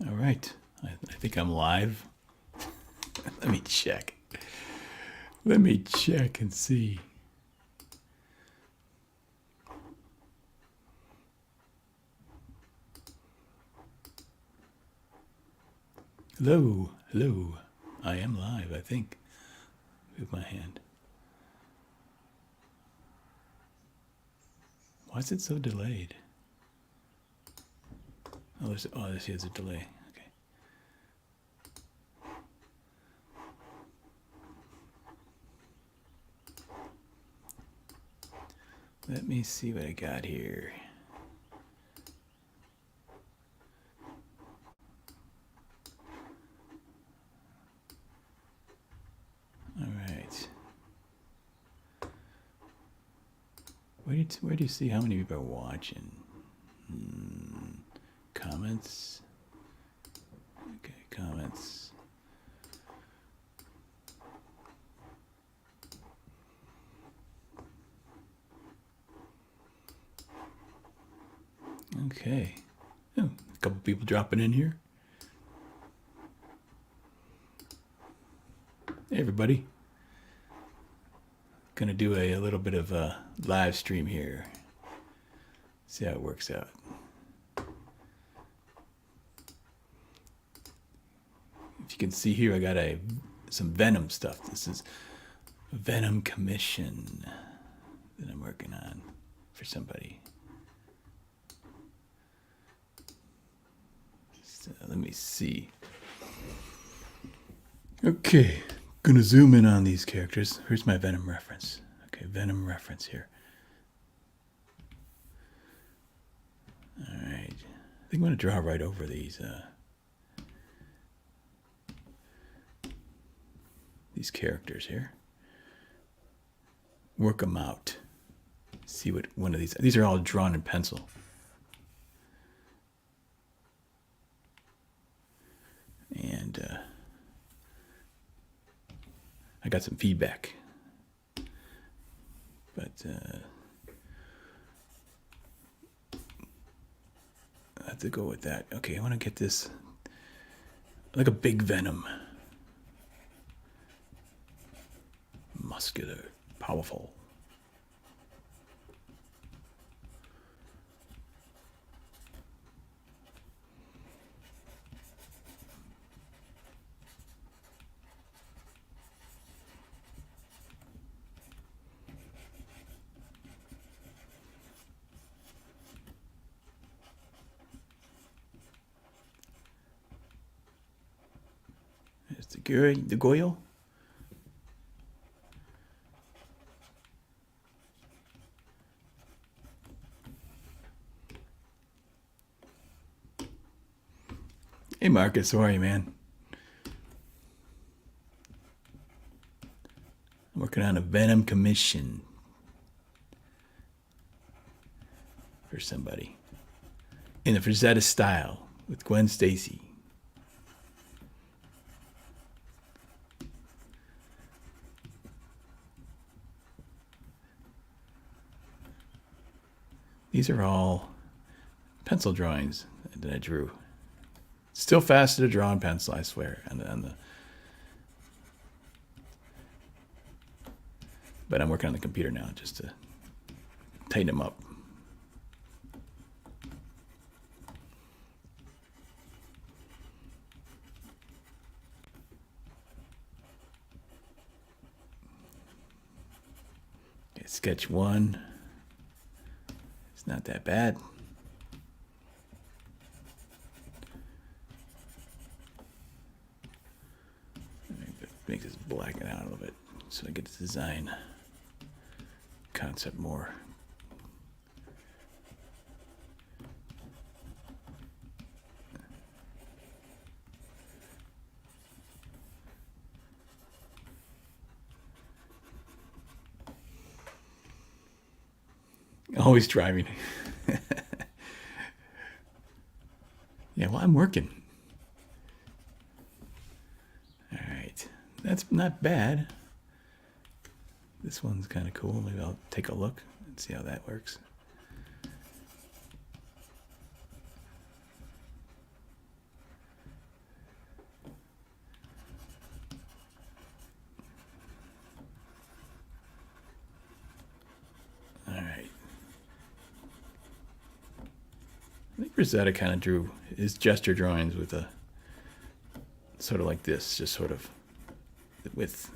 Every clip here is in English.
All right, I think I'm live. Let me check. Let me check and see. Hello, hello. I am live, I think. Move my hand. Why is it so delayed? Oh, this is a delay. Okay. Let me see what I got here. All right. Where do you see how many people are watching? Comments. Okay, comments. Okay. Oh, a couple people dropping in here. Hey, everybody. Gonna do a little bit of a live stream here. See how it works out. If you can see here, I got some Venom stuff. This is a Venom commission that I'm working on for somebody. So let me see. Okay, gonna zoom in on these characters. Here's my Venom reference. Okay, Venom reference here. All right, I think I'm gonna draw right over these characters here. Work them out. See what one of these are all drawn in pencil. And I got some feedback, but I have to go with that. Okay, I want to get this like a big Venom. Muscular, powerful. There's the Goyle. Hey Marcus, how are you, man? I'm working on a Venom commission for somebody in the Frazetta style with Gwen Stacy. These are all pencil drawings that I drew. Still faster to draw in pencil, I swear. But I'm working on the computer now just to tighten them up. Okay, sketch 1. It's not that bad. Make this blacken out a little bit so I get to design concept more. Always driving. Yeah, well, I'm working. All right. That's not bad. This one's kind of cool. Maybe I'll take a look and see how that works. I think Rosetta kind of drew his gesture drawings with a sort of like this, just sort of with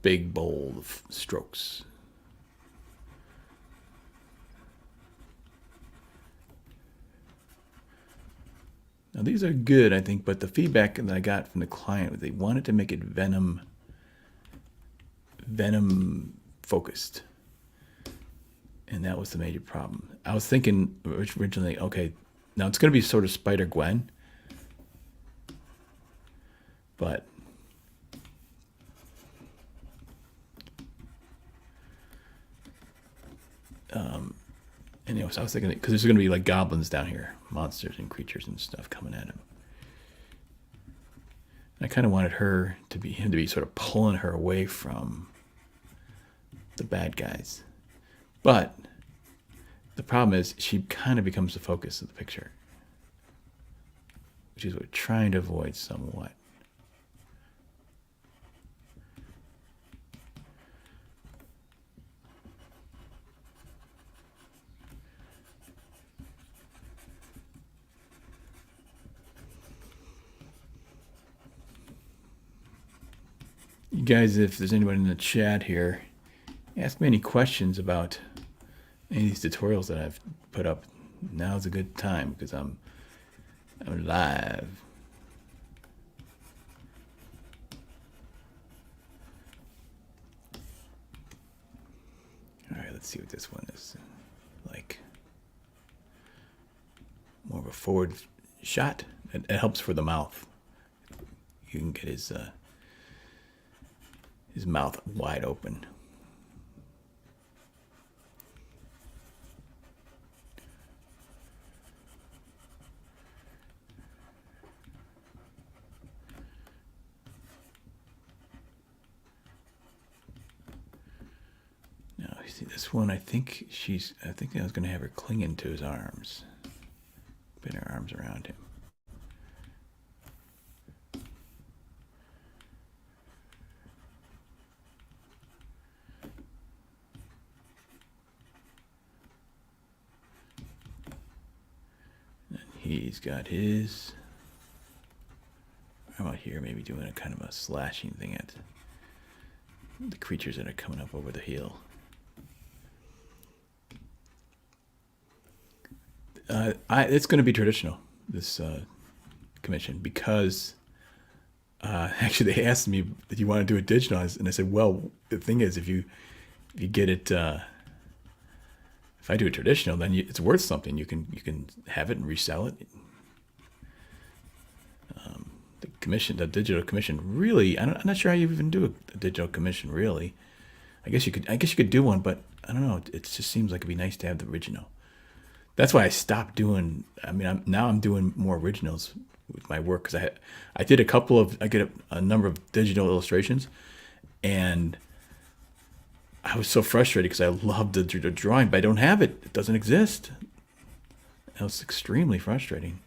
big, bold strokes. Now these are good, I think, but the feedback that I got from the client was they wanted to make it Venom focused. And that was the major problem. I was thinking originally, okay, now it's going to be sort of Spider-Gwen, but anyway, so I was thinking, because there's going to be like goblins down here, monsters and creatures and stuff coming at him. And I kind of wanted him to be sort of pulling her away from the bad guys. But the problem is she kind of becomes the focus of the picture, which is what we're trying to avoid somewhat. You guys, if there's anyone in the chat here, ask me any questions about any of these tutorials that I've put up. Now's a good time because I'm live. All right, let's see what this one is like. More of a forward shot. It helps for the mouth. You can get his mouth wide open. Now, you see this one, I think I was going to have her clinging to his arms. Put her arms around him. He's got his. How about here? Maybe doing a kind of a slashing thing at the creatures that are coming up over the hill. It's going to be traditional, this commission, because actually they asked me, "Do you want to do it digital?" And I said, "Well, the thing is, if you get it." If I do it traditional, then it's worth something. You can have it and resell it. The digital commission, really, I'm not sure how you even do a digital commission. Really, I guess you could do one, but I don't know. It just seems like it'd be nice to have the original. That's why I stopped doing. I mean, now I'm doing more originals with my work because I did I get a number of digital illustrations, and I was so frustrated because I loved the drawing, but I don't have it. It doesn't exist. It was extremely frustrating.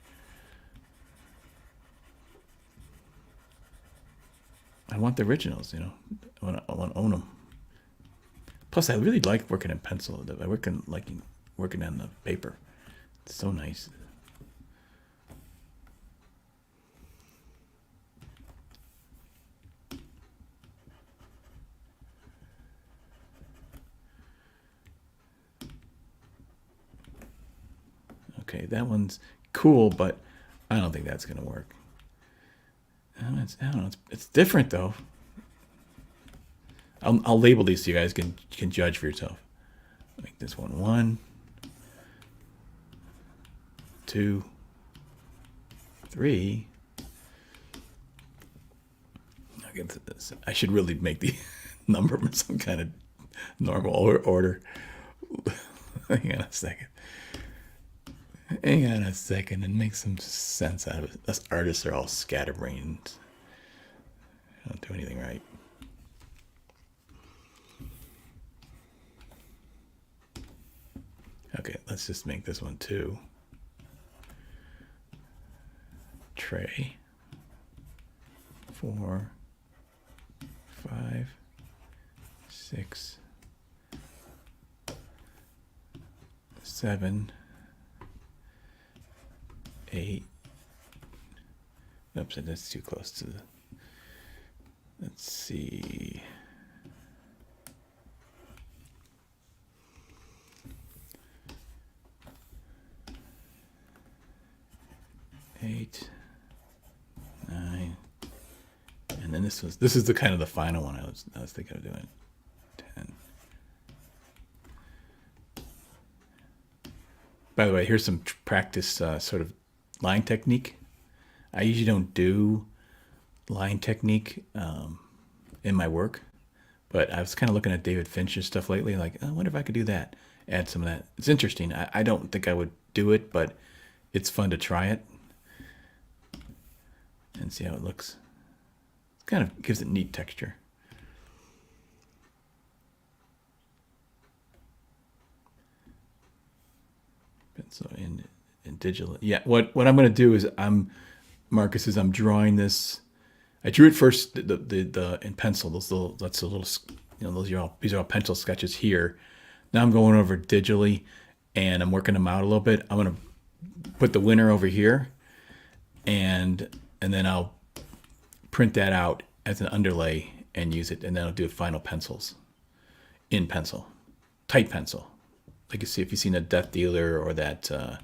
I want the originals, I want to own them. Plus, I really like working in pencil. I working on the paper. It's so nice. Okay, that one's cool, but I don't think that's gonna work. I don't know. It's different though. I'll label these so you guys can judge for yourself. Make this one 1, 2, 3. I'll get to this. I should really make the number in some kind of normal order. Hang on a second. And make some sense out of it. Us artists are all scatterbrained. I don't do anything right. Okay, let's just make this one 2. Tray. 4, 5, 6, 7, 8. Oops, that's too close to the. Let's see. Eight, 9, and then this is the kind of the final one I was thinking of doing. 10. By the way, here's some practice sort of line technique. I usually don't do line technique in my work, but I was kind of looking at David Finch's stuff lately, like, oh, I wonder if I could do that, add some of that. It's interesting. I don't think I would do it, but it's fun to try it and see how it looks. It kind of gives it neat texture. So in digital, yeah. What I'm going to do is I'm drawing this. I drew it first the in pencil. These are all pencil sketches here. Now I'm going over digitally, and I'm working them out a little bit. I'm going to put the winner over here, and then I'll print that out as an underlay and use it, and then I'll do final pencils in pencil, tight pencil. Like you see, if you've seen a Death Dealer or that, or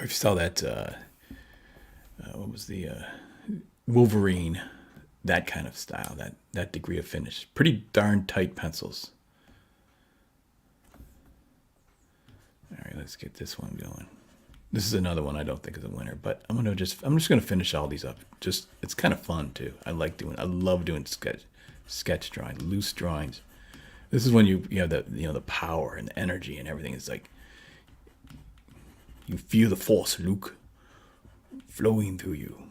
if you saw that, what was the Wolverine, that kind of style, that degree of finish. Pretty darn tight pencils. All right, let's get this one going. This is another one I don't think is a winner, but I'm just gonna finish all these up. It's kind of fun too. I love doing sketch drawing, loose drawings. This is when you have the power and the energy and everything. It's like you feel the force, Luke, flowing through you.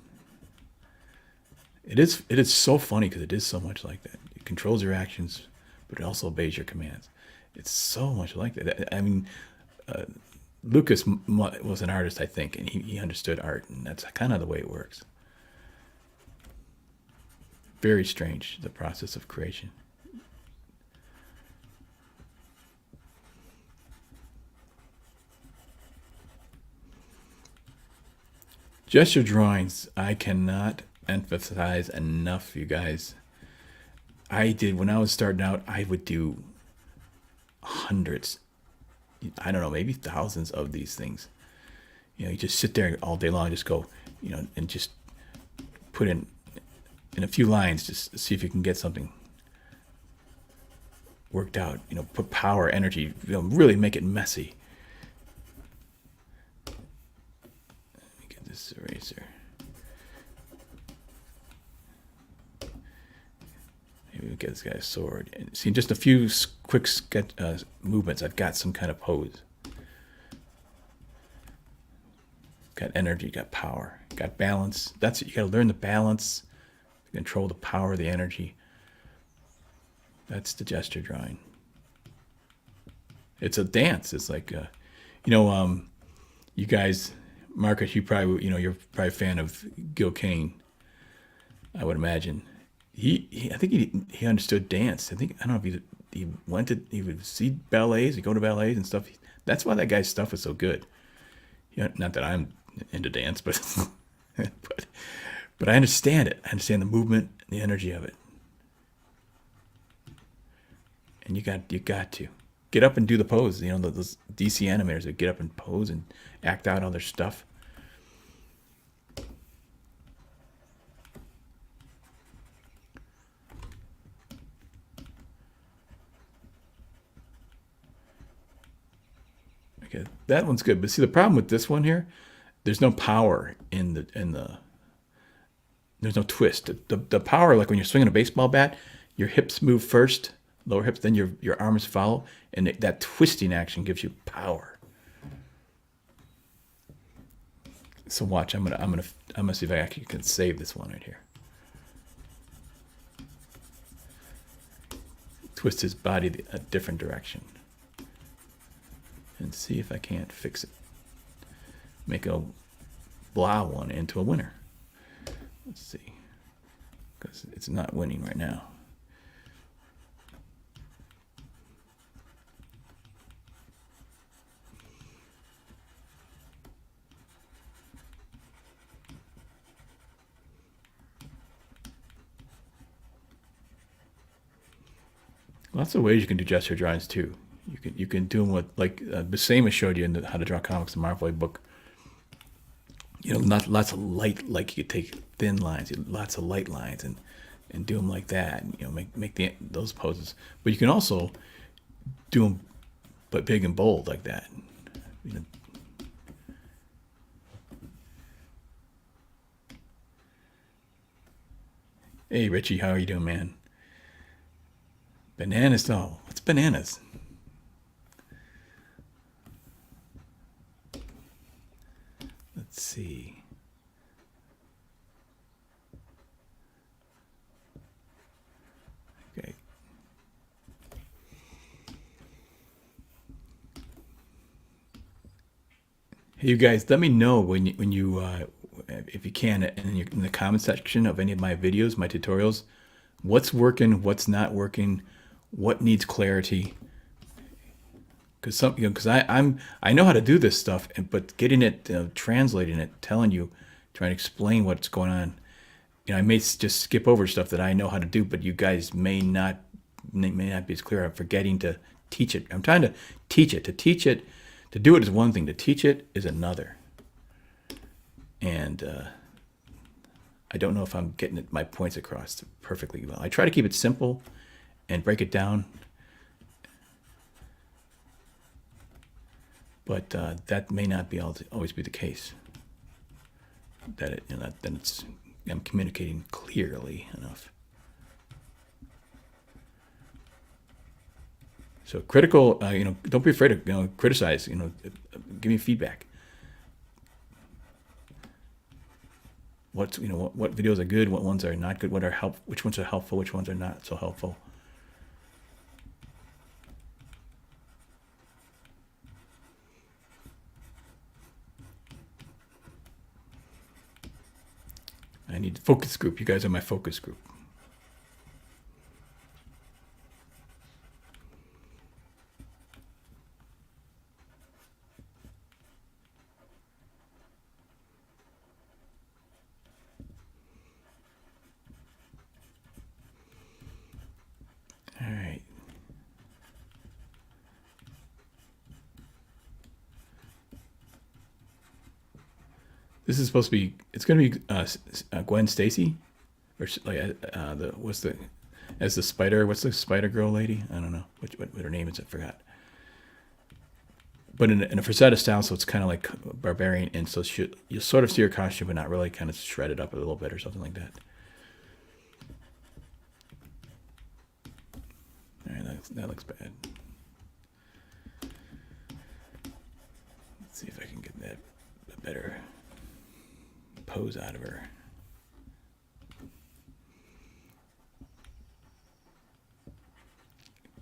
It is so funny because it is so much like that. It controls your actions, but it also obeys your commands. It's so much like that. I mean, Lucas was an artist, I think, and he understood art, and that's kind of the way it works. Very strange, the process of creation. Gesture drawings, I cannot emphasize enough, you guys. When I was starting out, I would do hundreds, I don't know, maybe thousands of these things. You just sit there all day long, just go, and just put in a few lines, just see if you can get something worked out. Put power, energy, really make it messy. Let me get this eraser. Maybe we'll get this guy's sword. And see, just a few quick sketch movements, I've got some kind of pose. Got energy, got power, got balance. You got to learn the balance, control the power, the energy. That's the gesture drawing. It's a dance. It's like, you guys, Marcus, you're probably a fan of Gil Kane, I would imagine. I think he understood dance. I don't know if he would see ballets, he'd go to ballets and stuff. That's why that guy's stuff was so good. Not that I'm into dance, but but I understand it. I understand the movement, the energy of it. And you got to get up and do the pose. Those DC animators that get up and pose and act out all their stuff. Okay, that one's good. But see, the problem with this one here, there's no power in the. There's no twist. The power, like when you're swinging a baseball bat, your hips move first, lower hips, then your arms follow, and that twisting action gives you power. So watch, I'm gonna see if I actually can save this one right here. Twist his body a different direction. And see if I can't fix it. Make a blah one into a winner. Let's see. Because it's not winning right now. Lots of ways you can do gesture drawings too. You can do them with like Buscema showed you in the How to Draw Comics, the Marvel book. Not lots of light, like you could take thin lines, lots of light lines, and do them like that. And, make those poses. But you can also do them, but big and bold like that. Hey Richie, how are you doing, man? Bananas, oh, what's bananas? Let's see. Okay. Hey, you guys, let me know when you if you can, in the comment section of any of my videos, my tutorials, what's working, what's not working, what needs clarity. Because I know how to do this stuff, but getting it, translating it, telling you, trying to explain what's going on. I may just skip over stuff that I know how to do, but you guys may not be as clear. I'm forgetting to teach it. I'm trying to teach it. To teach it, to do it is one thing. To teach it is another. And I don't know if I'm getting my points across perfectly well. I try to keep it simple and break it down. But that may not be always be the case. That I'm communicating clearly enough. So critical, don't be afraid to criticize. Give me feedback. What videos are good, what ones are not good, which ones are helpful, which ones are not so helpful. I need a focus group. You guys are my focus group. All right. This is supposed to be. It's going to be Gwen Stacy, or like as the spider. What's the Spider Girl lady? I don't know what her name is. I forgot. But in a Frazetta style, so it's kind of like barbarian, and so you sort of see her costume, but not really, kind of shredded up a little bit or something like that. All right, that looks bad. Let's see if I can get that a better pose out of her.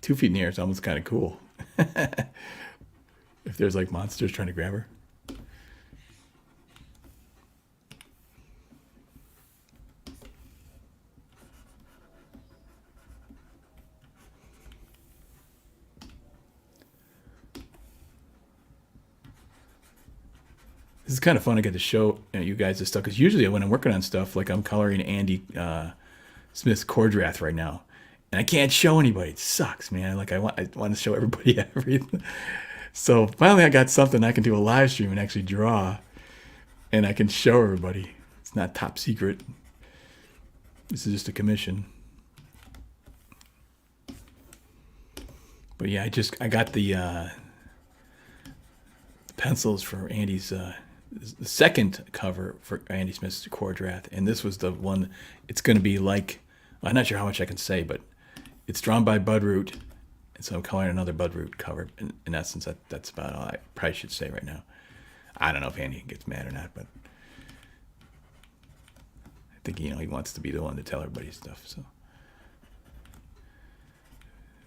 Two feet in the air is almost kind of cool. If there's like monsters trying to grab her. This is kind of fun to get to show you guys this stuff, because usually when I'm working on stuff, like I'm coloring Andy Smith's Cordrath right now, and I can't show anybody. It sucks, man. Like I want to show everybody everything. So finally I got something I can do a live stream and actually draw, and I can show everybody. It's not top secret. This is just a commission. But yeah, I got the pencils for Andy's the second cover for Andy Smith's Cordrath, and this was the one. It's going to be like, I'm not sure how much I can say, but it's drawn by Bud Root, and so I'm coloring another Bud Root cover. In essence, that's about all I probably should say right now. I don't know if Andy gets mad or not, but I think he wants to be the one to tell everybody stuff. So,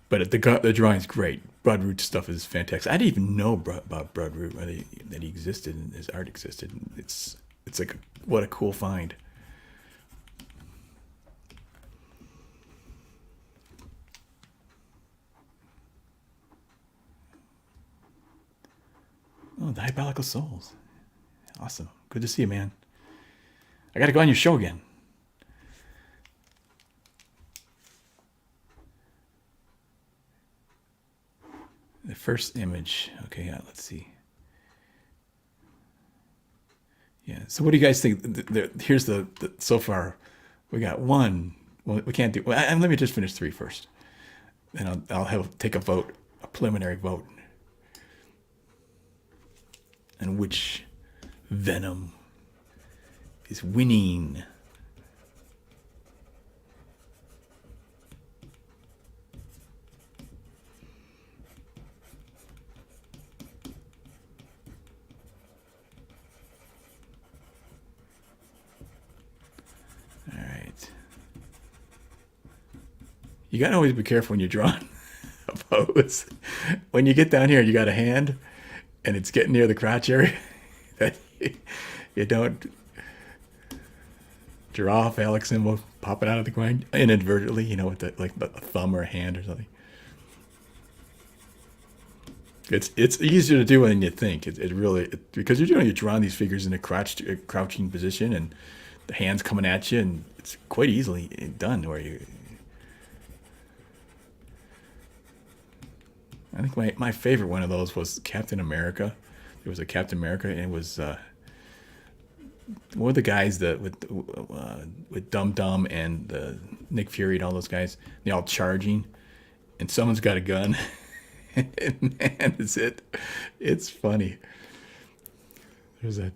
but the drawing's great. Bud Root stuff is fantastic. I didn't even know about Bud Root, that he existed and his art existed. It's like what a cool find. Oh, Diabolical Souls. Awesome. Good to see you, man. I got to go on your show again. The first image. Okay, yeah, let's see. Yeah. So what do you guys think? Here's the so far, we got one. Well, we can't do. Well, let me just finish three first, and I'll take a vote, a preliminary vote, and which Venom is winning. All right. You gotta always be careful when you're drawing a pose. When you get down here, you got a hand, and it's getting near the crotch area. That you don't draw a phallic symbol popping out of the ground inadvertently. With like a thumb or a hand or something. It's easier to do than you think. It really because you're drawing these figures in a crouching position, and the hands coming at you, and it's quite easily done. Where you, I think my favorite one of those was Captain America. There was a Captain America, and it was one of the guys that with Dum Dum and Nick Fury and all those guys. They all charging, and someone's got a gun. And man, it's funny. There's a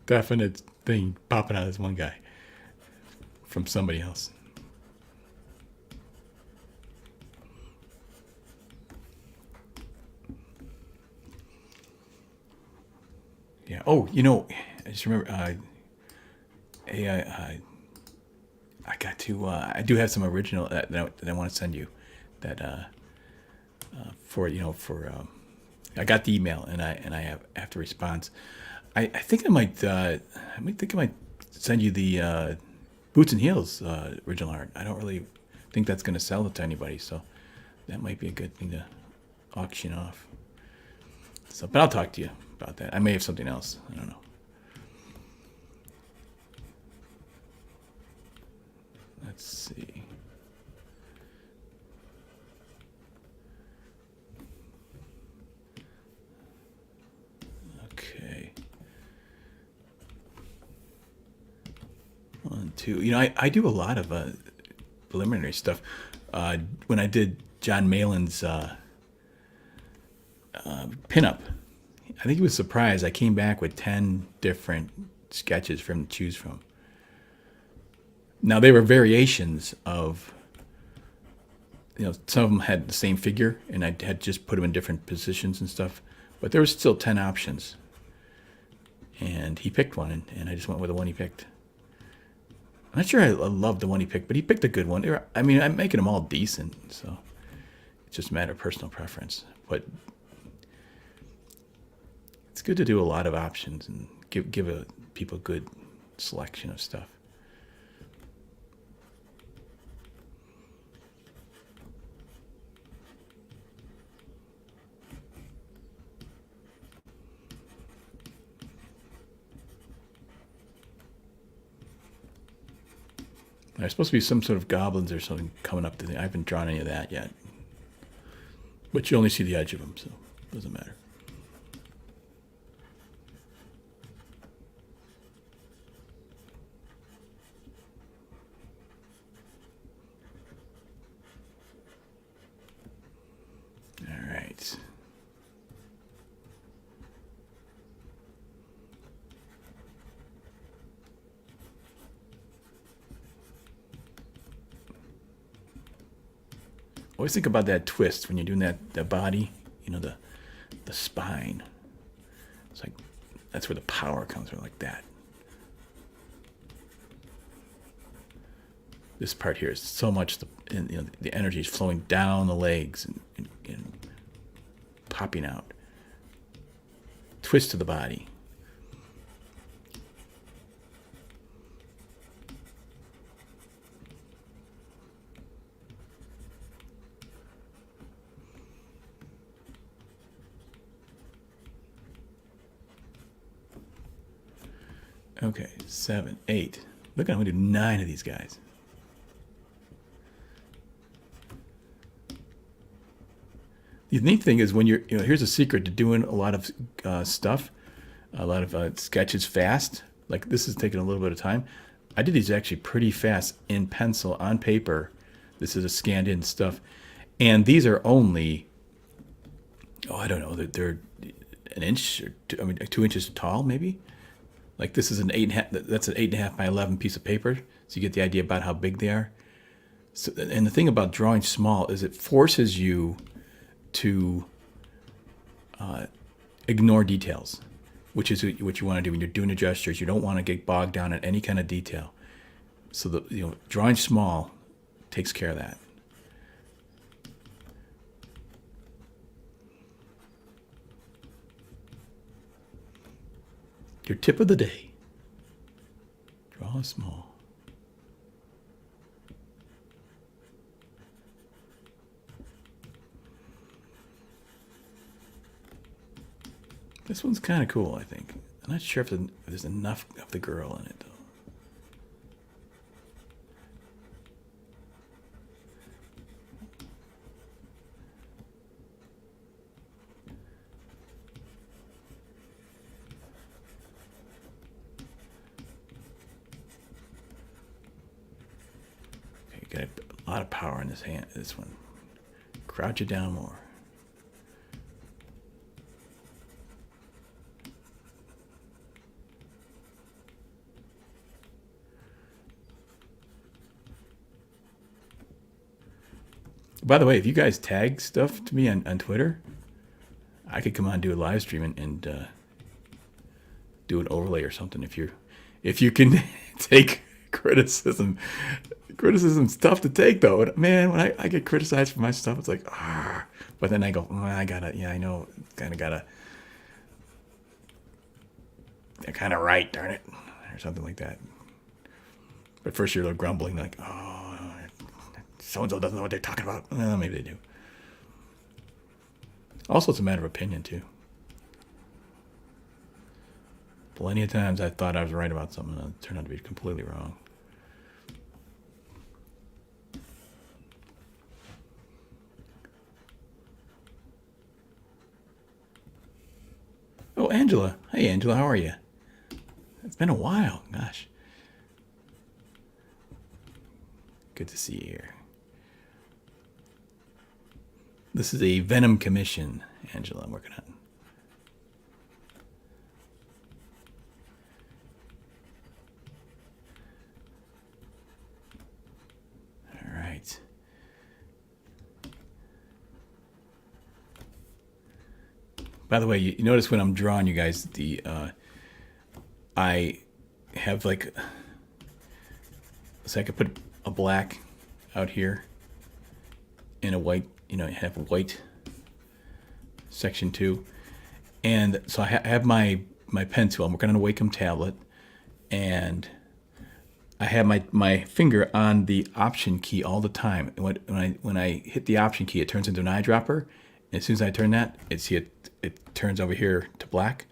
definite thing popping out of this one guy from somebody else. Yeah. Oh, I just remember. I got to. I do have some original that I want to send you. That for I got the email, and I have to response. I think I might send you the Boots and Heels original art. I don't really think that's going to sell it to anybody, so that might be a good thing to auction off. So, but I'll talk to you about that. I may have something else. I don't know. Let's see. Okay. 1, 2. I do a lot of preliminary stuff. When I did John Malin's pinup, I think he was surprised. I came back with 10 different sketches for him to choose from. Now, they were variations of, some of them had the same figure, and I had just put them in different positions and stuff. But there was still 10 options. And he picked one, and I just went with the one he picked. I'm not sure I love the one he picked, but he picked a good one. I mean, I'm making them all decent, so it's just a matter of personal preference. But it's good to do a lot of options and give people a good selection of stuff. There's supposed to be some sort of goblins or something coming up. I haven't drawn any of that yet. But you only see the edge of them, so it doesn't matter. All right. Always think about that twist when you're doing that body, the spine. It's like that's where the power comes from, like that. This part here is so much the energy is flowing down the legs and popping out. Twist to the body. Okay, 7, 8. Look, I'm going to do 9 of these guys. The neat thing is when here's a secret to doing a lot of stuff, a lot of sketches fast. Like this is taking a little bit of time. I did these actually pretty fast in pencil on paper. This is a scanned in stuff. And these are only, I don't know, they're an inch or 2 inches tall, maybe. Like this is an 8.5. That's an 8.5 by 11 piece of paper. So you get the idea about how big they are. So, and the thing about drawing small is it forces you to ignore details, which is what you want to do when you're doing the gestures. You don't want to get bogged down in any kind of detail. So drawing small takes care of that. Your tip of the day. Draw small. This one's kind of cool, I think. I'm not sure if there's enough of the girl in it, though. Okay, got a lot of power in this hand. This one. Crouch it down more. By the way, if you guys tag stuff to me on Twitter, I could come on and do a live stream and do an overlay or something. If you can take criticism. Criticism's tough to take though. Man, when I get criticized for my stuff, it's like, ah. But then I go, I know, they're kind of right, darn it, or something like that. But first you're grumbling like, oh, so-and-so doesn't know what they're talking about. Well, maybe they do. Also, it's a matter of opinion, too. Plenty of times I thought I was right about something, and it turned out to be completely wrong. Oh, Angela. Hey, Angela, how are you? It's been a while. Gosh. Good to see you here. This is a Venom commission, Angela, I'm working on. All right. By the way, you notice when I'm drawing, you guys, I have so I could put a black out here and a white, have a white section too. And so I have my pen tool. I'm working on a Wacom tablet, and I have my finger on the Option key all the time. And when I hit the Option key, it turns into an eyedropper. And as soon as I turn that, it turns over here to black.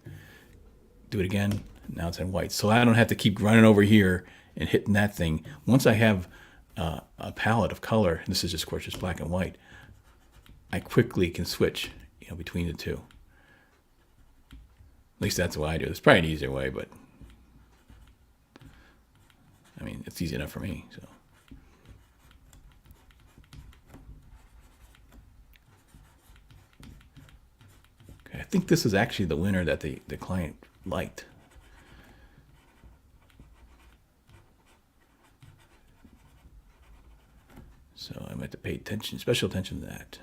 Do it again. Now it's in white. So I don't have to keep running over here and hitting that thing. Once I have a palette of color, and this is just, of course, just black and white, I quickly can switch, between the two. At least that's what I do. There's probably an easier way, but it's easy enough for me. So. Okay, I think this is actually the winner that the client liked. So I'm going to pay special attention to that.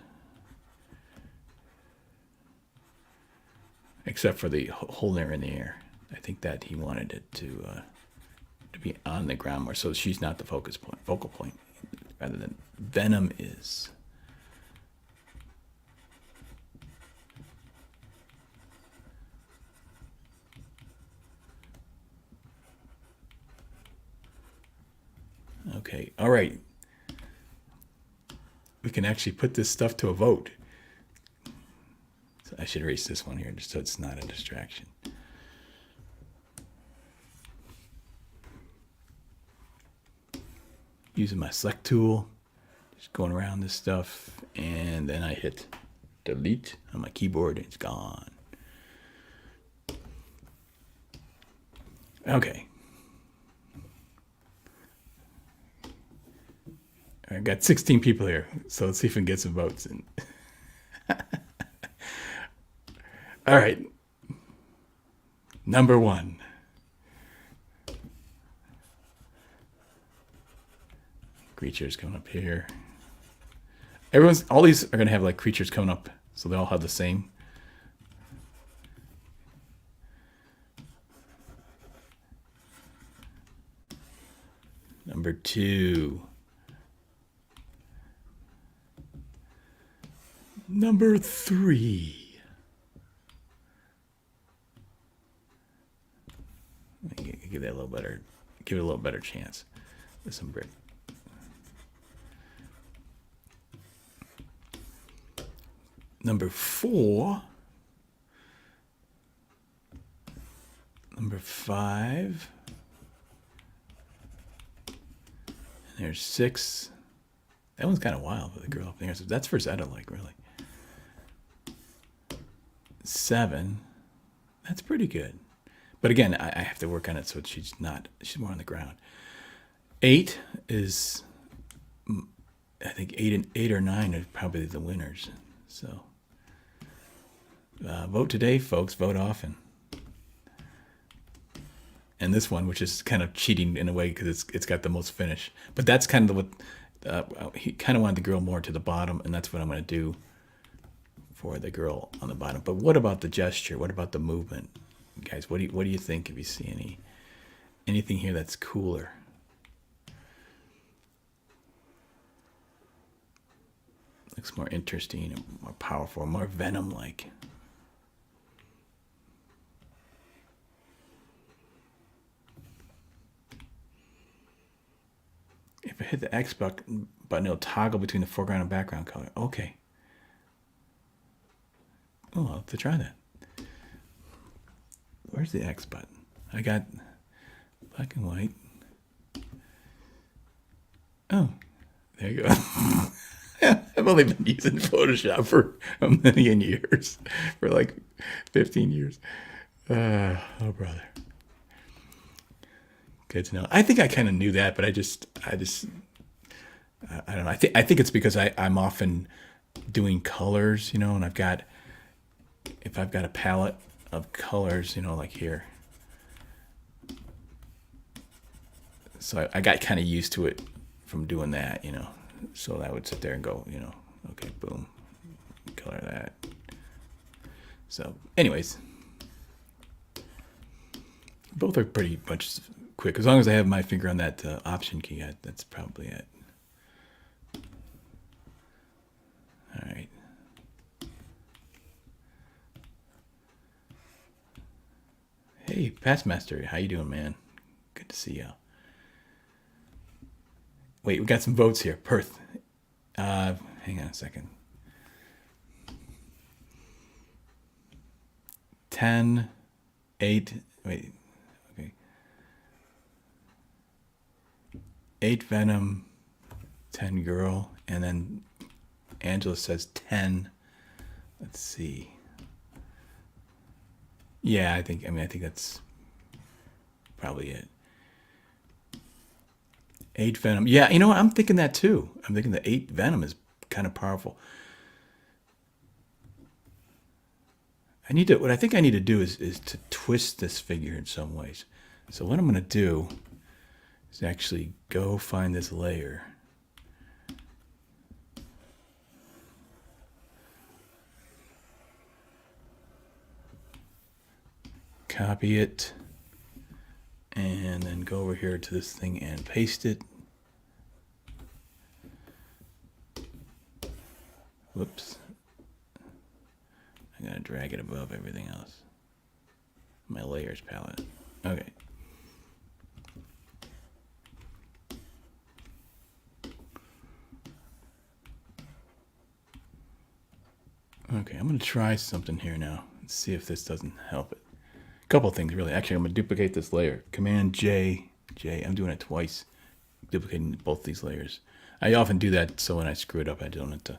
Except for the hole there in the air. I think that he wanted it to be on the ground more, so she's not the focal point, rather than Venom is. Okay, all right. We can actually put this stuff to a vote. So I should erase this one here just so it's not a distraction. Using my select tool, just going around this stuff, and then I hit delete on my keyboard. It's gone. Okay. I got 16 people here, so let's see if we can get some votes in. All right. Number 1. Creatures coming up here. All these are going to have like creatures coming up, so they all have the same. Number 2. Number 3. Give that a little better. Give it a little better chance with some brick. Number 4. Number 5. And there's 6. That one's kind of wild with the girl up there. So that's for Zeta, like, really. 7. That's pretty good. But again, I have to work on it so she's more on the ground. 8 is, I think 8 or 9 are probably the winners. So vote today, folks. Vote often. And this one, which is kind of cheating in a way because it's got the most finish. But that's kind of what he kind of wanted the girl more to the bottom, and that's what I'm going to do for the girl on the bottom. But what about the gesture? What about the movement? Guys, what do you think if you see anything here that's cooler? Looks more interesting, more powerful, more Venom-like. If I hit the X button, it'll toggle between the foreground and background color. Okay. Oh, I'll have to try that. Where's the X button? I got black and white. Oh, there you go. I've only been using Photoshop for a million years, for like 15 years. Oh, brother. Good to know. I think I kind of knew that, but I don't know. I think it's because I'm often doing colors, and if I've got a palette of colors, like here. So I got kind of used to it from doing that, So I would sit there and go, okay, boom, color that. So anyways, both are pretty much quick. As long as I have my finger on that option key, that's probably it. All right. Hey, Pastmaster, how you doing, man? Good to see you. Wait, we got some votes here. Perth. Hang on a second. 10, 8, wait, okay. 8 Venom, 10 girl, and then Angela says 10. Let's see. Yeah, I think that's probably it. 8 Venom. Yeah, you know what? I'm thinking that too. I'm thinking the 8 Venom is kind of powerful. What I think I need to do is to twist this figure in some ways. So what I'm going to do is actually go find this layer. Copy it. And then go over here to this thing and paste it. Whoops. I'm going to drag it above everything else. My layers palette. Okay. Okay, I'm going to try something here now. Let's see if this doesn't help it. A couple of things, really. Actually, I'm going to duplicate this layer. Command J. I'm doing it twice. Duplicating both these layers. I often do that so when I screw it up, I don't have to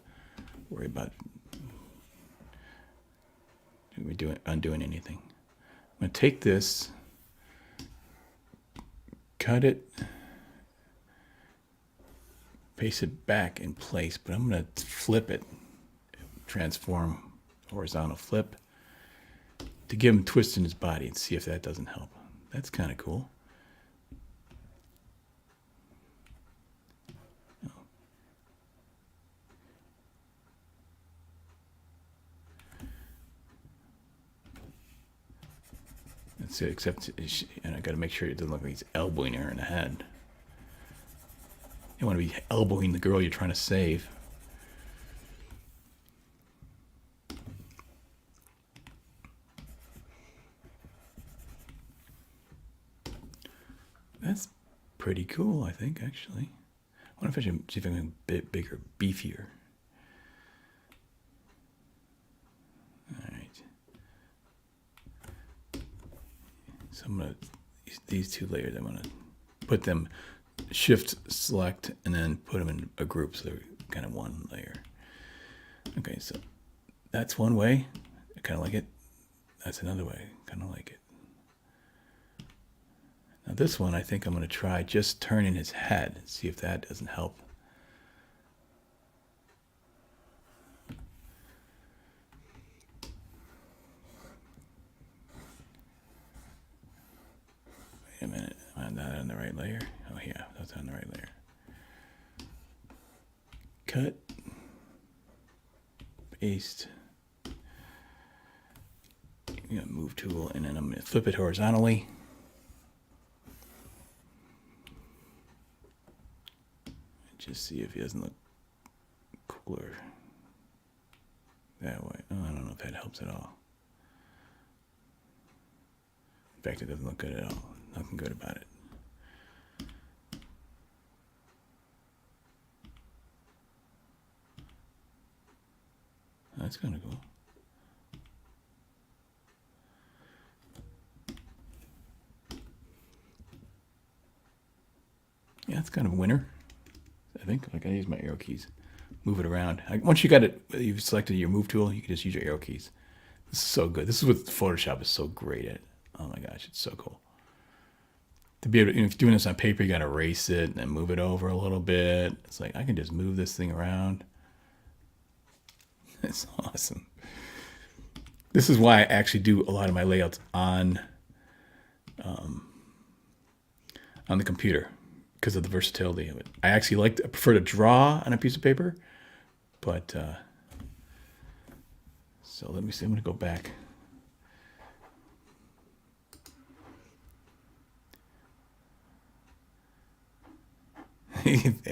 worry about we're undoing anything. I'm going to take this, cut it, paste it back in place, but I'm going to flip it, transform horizontal flip, to give him a twist in his body and see if that doesn't help. That's kind of cool. That's it, except, and I got to make sure it doesn't look like he's elbowing her in the head. You don't want to be elbowing the girl you're trying to save. That's pretty cool, I think, actually. I wonder if I should see if I can a bit bigger, beefier. All right. So I'm going to, these two layers, I'm going to put them, shift, select, and then put them in a group so they're kind of one layer. Okay, so that's one way. I kind of like it. That's another way. Kind of like it. Now this one, I think I'm going to try just turning his head. See if that doesn't help. Wait a minute. Am I not on the right layer? Oh yeah, that's on the right layer. Cut. Paste. I'm going to move tool, and then I'm going to flip it horizontally. Just see if he doesn't look cooler that way. Oh, I don't know if that helps at all. In fact, it doesn't look good at all. Nothing good about it. That's kind of cool. Yeah, it's kind of a winner. I think. Like, I use my arrow keys. Move it around. Once you got it, you've selected your move tool, you can just use your arrow keys. This is so good. This is what Photoshop is so great at. Oh my gosh, it's so cool. To be able to, if you're doing this on paper, you got to erase it and then move it over a little bit. It's like, I can just move this thing around. It's awesome. This is why I actually do a lot of my layouts on the computer, because of the versatility of it. I actually I prefer to draw on a piece of paper, but so let me see. I'm going to go back.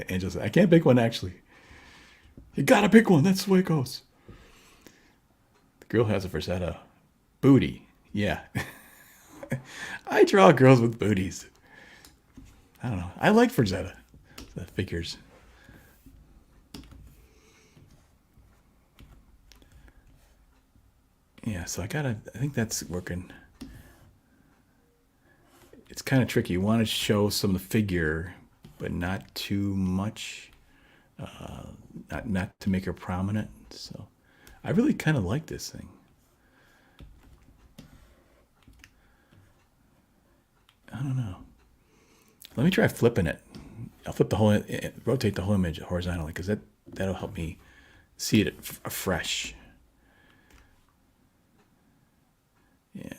Angel said, I can't pick one, actually. You gotta pick one. That's the way it goes. The girl has a Versetta booty. Yeah. I draw girls with booties. I don't know. I like Versetta. The figures. Yeah, so I think that's working. It's kind of tricky. You want to show some of the figure, but not too much. Not to make her prominent. So I really kind of like this thing. I don't know. Let me try flipping it. I'll flip rotate the whole image horizontally, because that'll help me see it afresh. Yeah.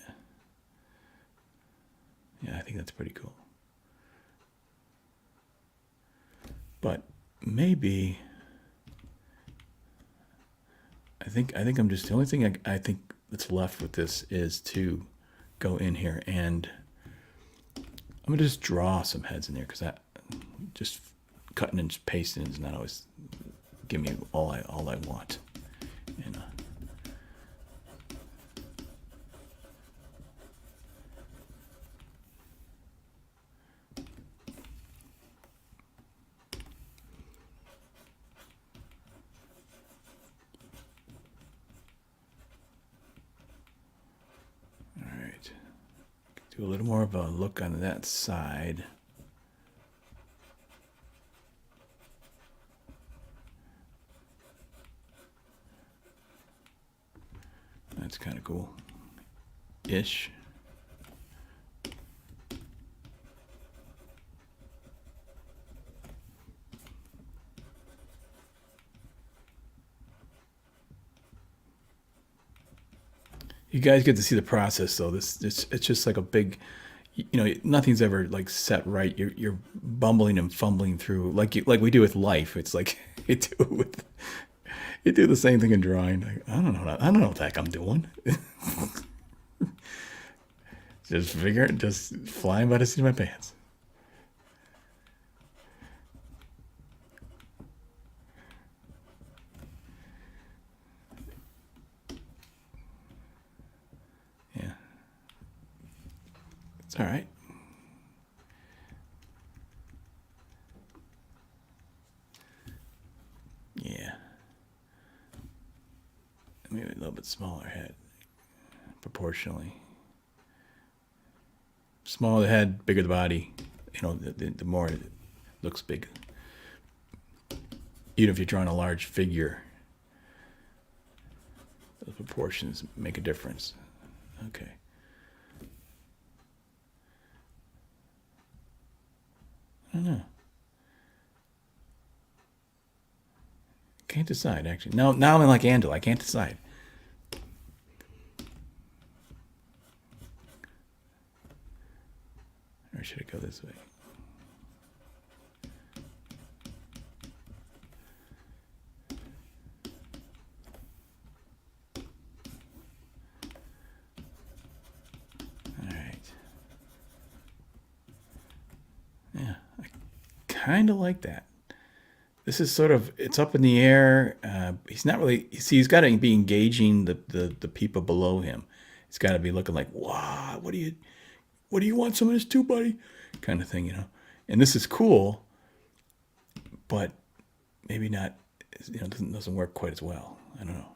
Yeah, I think that's pretty cool. But maybe I think I'm just, the only thing I think that's left with this is to go in here and I'm gonna just draw some heads in there, because that just cutting and pasting is not always give me all I want. And all right, do a little more of a look on that side. That's kind of cool. Ish. You guys get to see the process, though. It's just like a big, nothing's ever like set right. You're bumbling and fumbling through like we do with life. It's like you do the same thing in drawing. Like, I don't know what the heck I'm doing. Just flying by the seat of my pants. Yeah, it's all right. Yeah, maybe a little bit smaller head, proportionally. Smaller the head, bigger the body. The more it looks big. Even if you're drawing a large figure, the proportions make a difference. Okay. I don't know. Can't decide, actually. Now I'm like Angela. I can't decide. Or should it go this way? All right. Yeah, I kind of like that. This is sort of, it's up in the air. He's not really, see, he's got to be engaging the people below him. He's got to be looking like, wow, what do you want some of this too, buddy? Kind of thing, And this is cool, but maybe not, doesn't work quite as well. I don't know.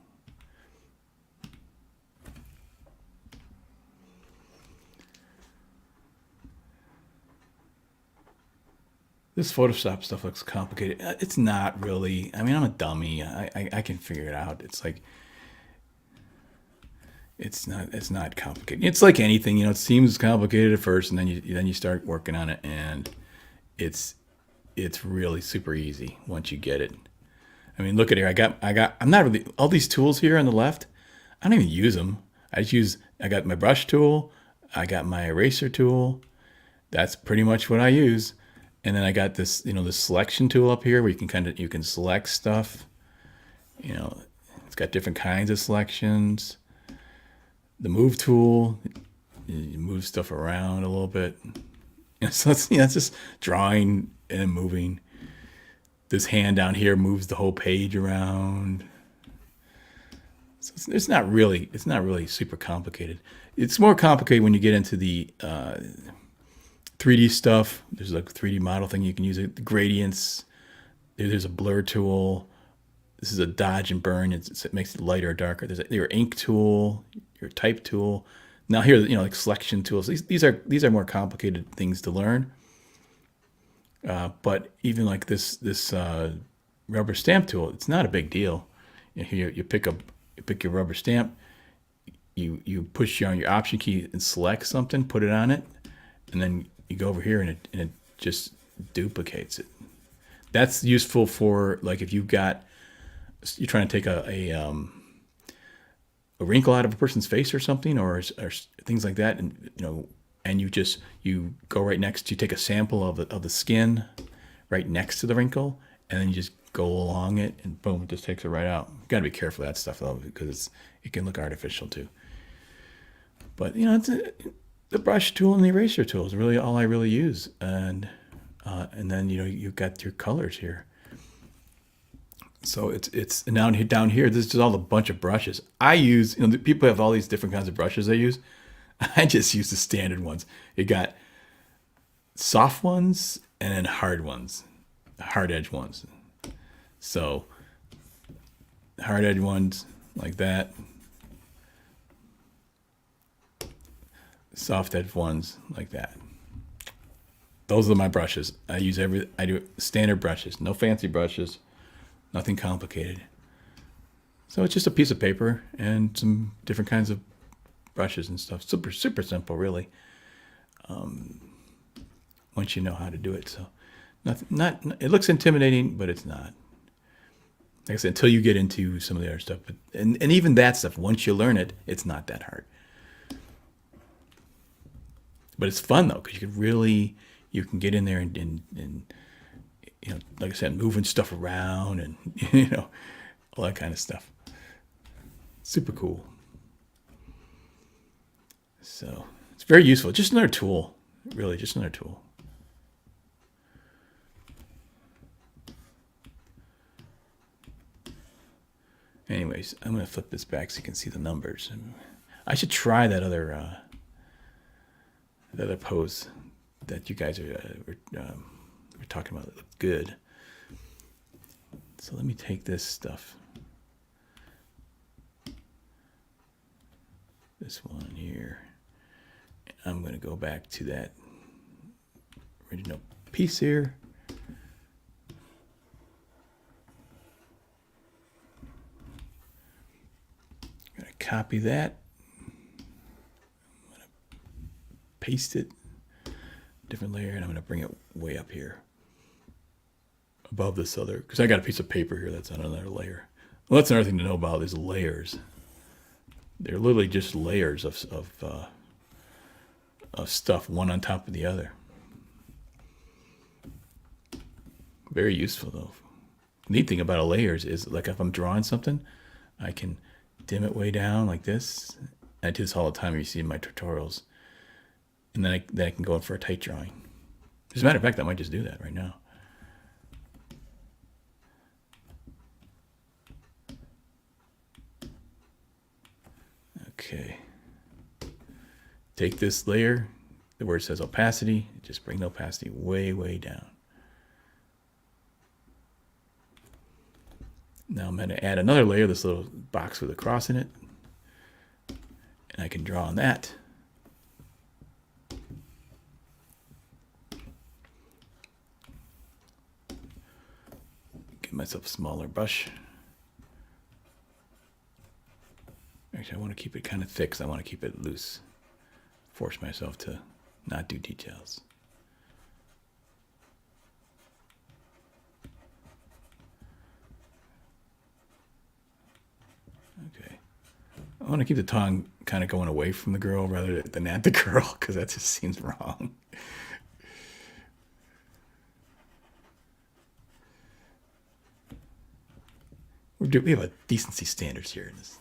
This Photoshop stuff looks complicated. It's not really. I mean, I'm a dummy. I can figure it out. It's like, it's not complicated. It's like anything, it seems complicated at first, and then you start working on it, and it's really super easy once you get it. I mean, look at here. I'm not really, all these tools here on the left, I don't even use them. I got my brush tool, I got my eraser tool. That's pretty much what I use. And then I got this, this selection tool up here where you can select stuff. It's got different kinds of selections. The move tool, you move stuff around a little bit. So it's just drawing and moving. This hand down here moves the whole page around. So it's not really super complicated. It's more complicated when you get into the 3D stuff. There's like a 3D model thing you can use. The gradients. There's a blur tool. This is a dodge and burn. It makes it lighter or darker. There's your ink tool, your type tool. Now here, like selection tools. These are more complicated things to learn. But even like this rubber stamp tool, it's not a big deal. Here you pick your rubber stamp. You push on your option key and select something, put it on it, and then you go over here and it just duplicates it. That's useful for like if you're trying to take a wrinkle out of a person's face or something, or things like that, and you go right next. You take a sample of the skin right next to the wrinkle, and then you just go along it, and boom, it just takes it right out. You got to be careful of that stuff though, because it can look artificial too. But the brush tool and the eraser tool is really all I really use, and then you've got your colors here. So it's down here. This is just all a bunch of brushes. I use, people have all these different kinds of brushes they use. I just use the standard ones. You got soft ones and then hard ones, hard edge ones. So hard edge ones like that. Soft edge ones like that. Those are my brushes. I do standard brushes, no fancy brushes. Nothing complicated. So it's just a piece of paper and some different kinds of brushes and stuff. Super, super simple, really. Once you know how to do it. So not it looks intimidating, but it's not. Like I said, until you get into some of the other stuff. But and even that stuff, once you learn it, it's not that hard. But it's fun though, because you can get in there and like I said, moving stuff around and all that kind of stuff. Super cool. So it's very useful. Just another tool, really, just another tool. Anyways, I'm going to flip this back so you can see the numbers. I should try that other pose that you guys were talking about. It looked good. So let me take this stuff. This one here. I'm going to go back to that original piece here. I'm going to copy that. I'm going to paste it, different layer, and I'm going to bring it way up here above this other, because I got a piece of paper here that's on another layer. Well, that's another thing to know about is layers. They're literally just layers of stuff, one on top of the other. Very useful though. Neat thing about a layers is, like, if I'm drawing something, I can dim it way down like this. I do this all the time. You see in my tutorials, and then I can go in for a tight drawing. As a matter of fact, I might just do that right now. Okay. Take this layer, where it says opacity, just bring the opacity way, way down. Now I'm going to add another layer, this little box with a cross in it. And I can draw on that. Get myself a smaller brush. Actually, I want to keep it kind of thick, so I want to keep it loose. Force myself to not do details. Okay. I want to keep the tongue kind of going away from the girl rather than at the girl, because that just seems wrong. We have a decency standards here in this.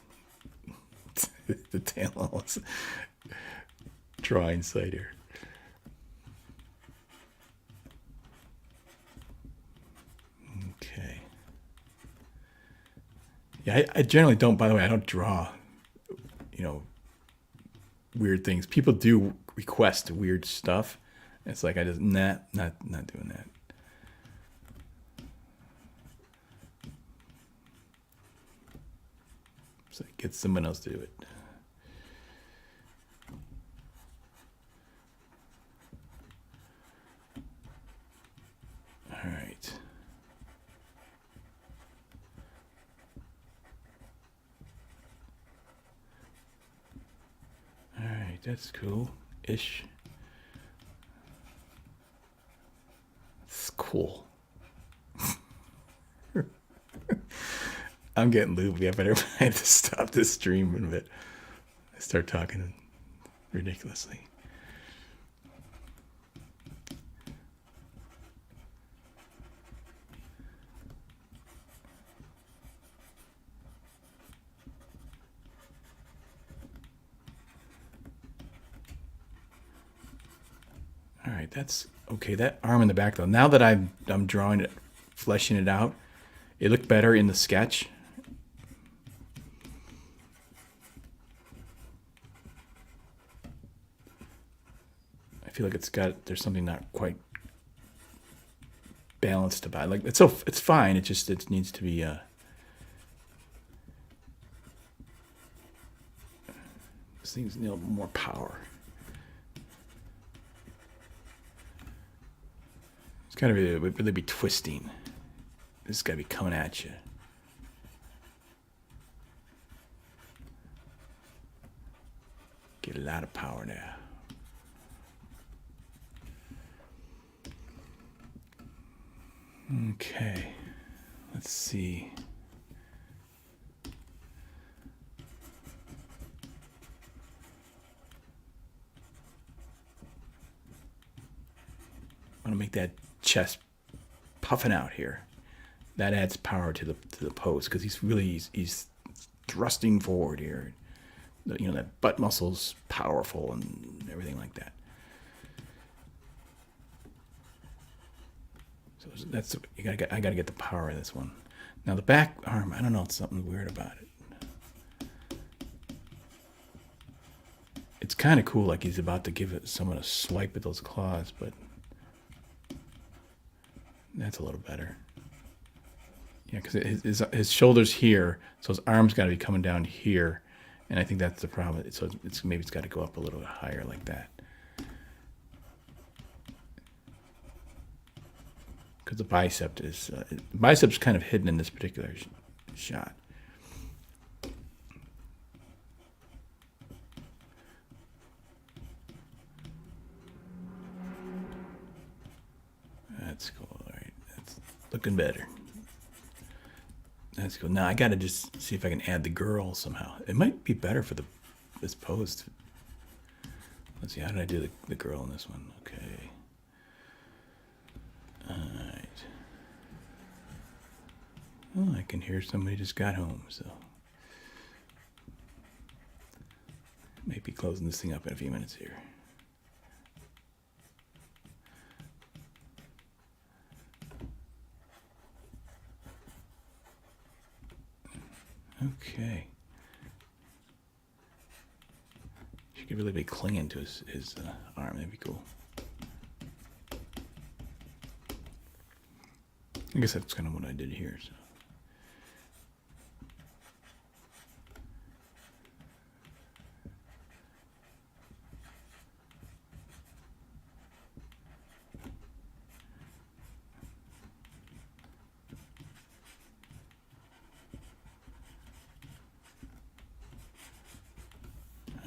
The Dan Lawlis drawing site here. Okay. Yeah, I generally don't, by the way, I don't draw, weird things. People do request weird stuff. It's like, I just, not doing that. So get someone else to do it. All right. All right, that's cool-ish. It's cool. I'm getting loopy. I better have to stop this stream in a bit. I start talking ridiculously. All right, that's okay. That arm in the back though. Now that I'm drawing it, fleshing it out, it looked better in the sketch. I feel like there's something not quite balanced about it. Like it's fine. It needs to be this thing's need a little more power. It's gotta really be twisting. This has gotta be coming at you. Get a lot of power now. Okay, let's see. I want to make that chest puffing out here. That adds power to the pose because he's thrusting forward here. You know, that butt muscle's powerful and everything like that. So that's I gotta get the power of this one. Now the back arm, I don't know, it's something weird about it. It's kind of cool, like he's about to give someone a swipe at those claws, but that's a little better. Yeah, because his shoulder's here, so his arm's got to be coming down here, and I think that's the problem. So maybe it's got to go up a little bit higher like that. Because the bicep's kind of hidden in this particular shot. That's cool. All right, that's looking better. That's cool. Now I got to just see if I can add the girl somehow. It might be better for this pose. Let's see. How did I do the girl in this one? Okay. All right. Oh, I can hear somebody just got home, so might be closing this thing up in a few minutes here. Okay. She could really be clinging to his arm. That'd be cool. I guess that's kind of what I did here. So.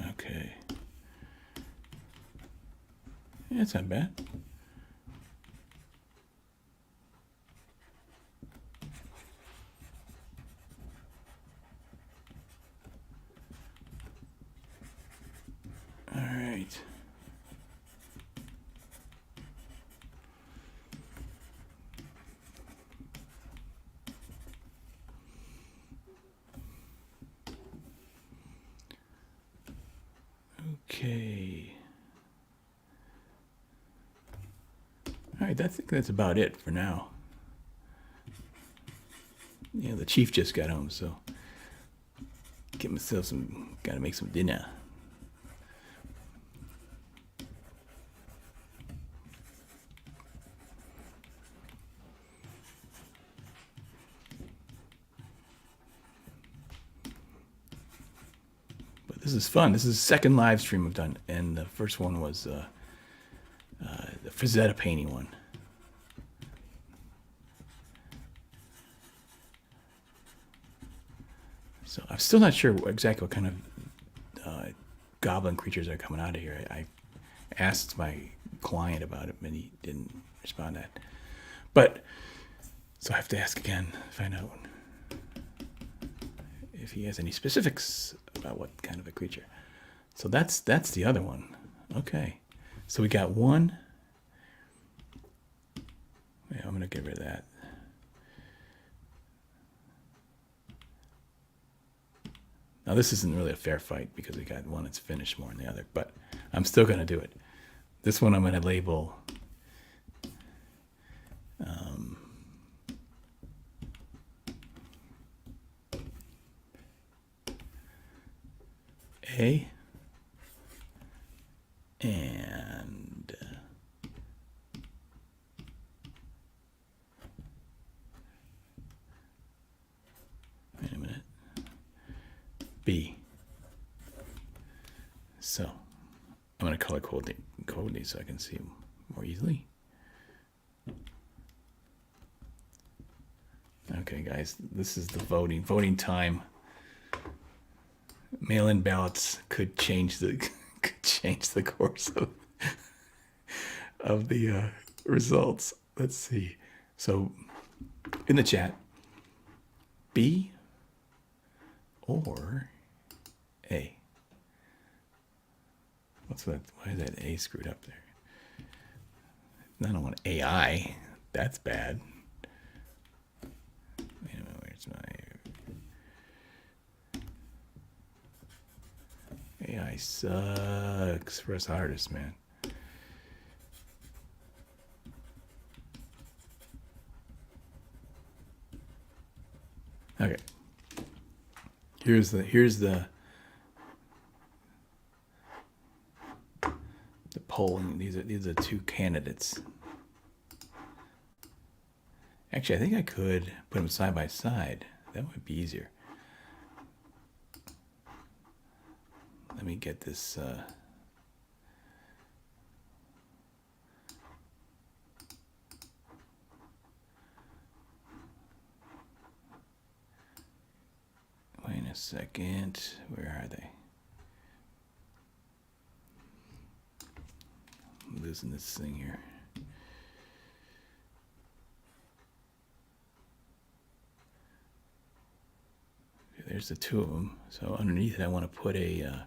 Okay. Yeah, that's not bad. All right. Okay. All right, I think that's about it for now. Yeah, the chief just got home, so get myself gotta make some dinner. But this is fun. This is the second live stream I've done, and the first one was the Frazetta painting one. So I'm still not sure exactly what kind of goblin creatures are coming out of here. I asked my client about it, and he didn't respond to that. But so I have to ask again, find out if he has any specifics about what kind of a creature. So that's the other one. Okay, so we got one. Yeah, I'm gonna get rid of that. Now this isn't really a fair fight because we got one that's finished more than the other, but I'm still gonna do it. This one I'm gonna label A, and wait a minute, B. So I'm going to color code these so I can see them more easily. Okay, guys, this is the voting time. Mail-in ballots could change the could change the course of the results. Let's see. So in the chat, B or A. What's that? Why is that A screwed up there? I don't want AI. That's bad. Wait a minute, where's my AI sucks for us artists, man. Okay. Here's the polling. These are two candidates. Actually, I think I could put them side by side. That would be easier. Let me get this. Wait a second. Where are they? I'm losing this thing here. There's the two of them. So underneath it, I want to put a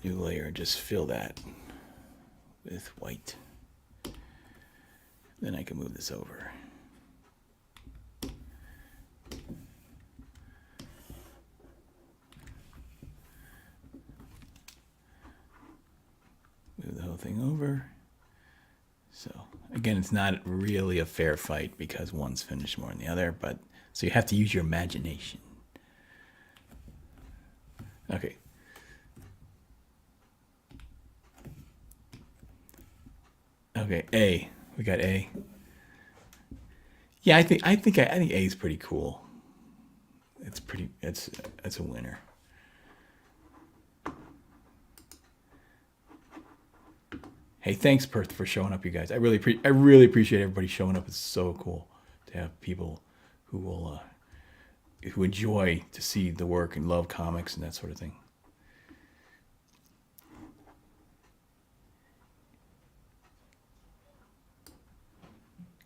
new layer and just fill that with white. Then I can move this over. Move the whole thing over. So again, it's not really a fair fight because one's finished more than the other, but so you have to use your imagination. Okay. Okay, A. We got A. Yeah, I think A is pretty cool. It's pretty. It's a winner. Hey, thanks, Perth, for showing up, you guys. I really appreciate everybody showing up. It's so cool to have people who will who enjoy to see the work and love comics and that sort of thing.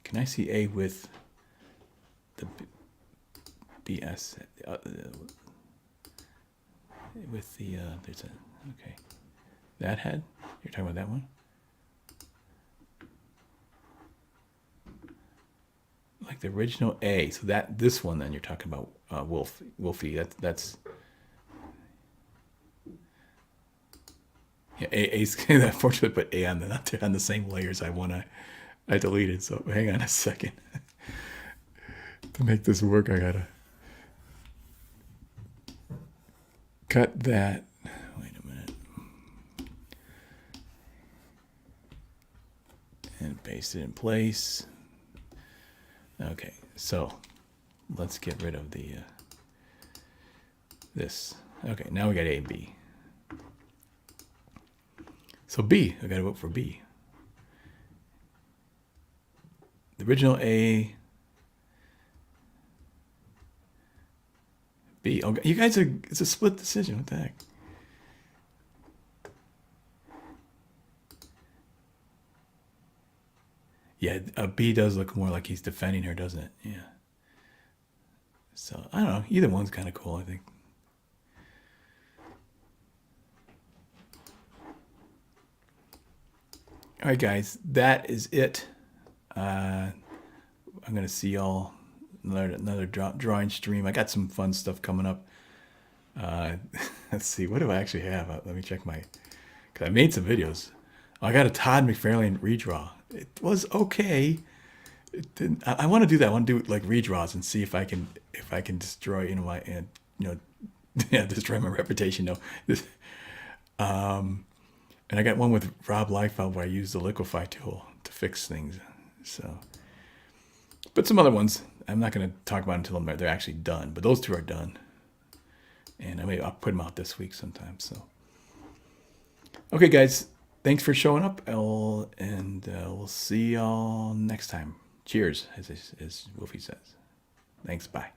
Can I see A with the BS with the there's a okay, that head? You're talking about that one? Like the original A. So this one then you're talking about Wolfie. That's yeah. A's unfortunately put A on the same layers I deleted. So hang on a second. To make this work, I gotta cut that. Wait a minute. And paste it in place. Okay, so let's get rid of the this. Okay, now we got A and B. So B, I gotta vote for B. The original A, B. Oh, you guys are, it's a split decision. What the heck? Yeah, B does look more like he's defending her, doesn't it? Yeah. So, I don't know. Either one's kind of cool, I think. All right, guys. That is it. I'm going to see y'all another drawing stream. I got some fun stuff coming up. Let's see. What do I actually have? Let me check my... Because I made some videos. I got a Todd McFarlane redraw. It was okay. It didn't. I want to do that. I want to do like redraws and see if I can destroy destroy my reputation. No, and I got one with Rob Liefeld where I used the liquefy tool to fix things. So, but some other ones I'm not going to talk about until they're actually done. But those two are done, and I'll put them out this week sometime. So, okay, guys. Thanks for showing up, and we'll see y'all next time. Cheers, as Wolfie says. Thanks, bye.